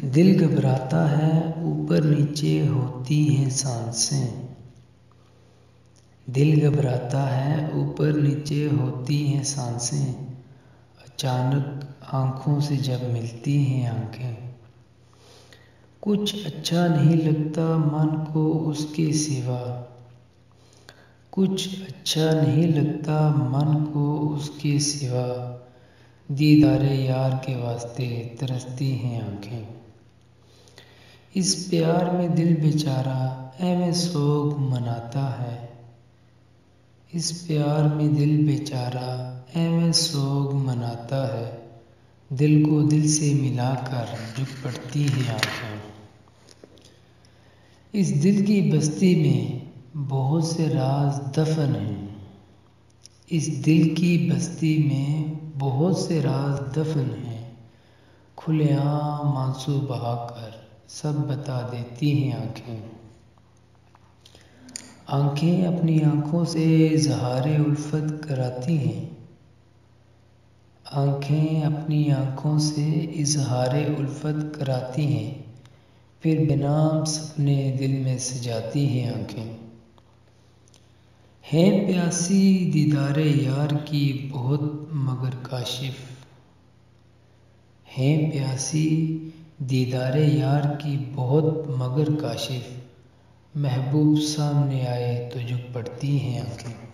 दिल घबराता है, ऊपर नीचे होती हैं सांसें। दिल घबराता है, ऊपर नीचे होती हैं सांसें। अचानक आँखों से जब मिलती हैं आँखें, कुछ अच्छा नहीं लगता मन को उसके सिवा। कुछ अच्छा नहीं लगता मन को उसके सिवा। दीदारे यार के वास्ते तरसती हैं आँखें। इस प्यार में दिल बेचारा ऐਵੇਂ सोग मनाता है। इस प्यार में दिल बेचारा ऐਵੇਂ सोग मनाता है। दिल को दिल से मिलाकर झुक पड़ती हैं आँखें। इस दिल की बस्ती में बहुत से राज दफन हैं। इस दिल की बस्ती में बहुत से राज दफन हैं। खुलेआम आंसू बहाकर सब बता देती हैं आँखें। आँखें अपनी आँखों से इज़हारे उल्फत कराती हैं। आँखें अपनी आँखों से इज़हारे उल्फत कराती हैं। फिर बेनाम सपने दिल में सजाती हैं आँखें। हैं प्यासी दीदारे यार की बहुत मगर काशिफ। हैं प्यासी दीदारे यार की बहुत मगर काशिफ। महबूब सामने आए तो झुक पड़ती हैं आँखें।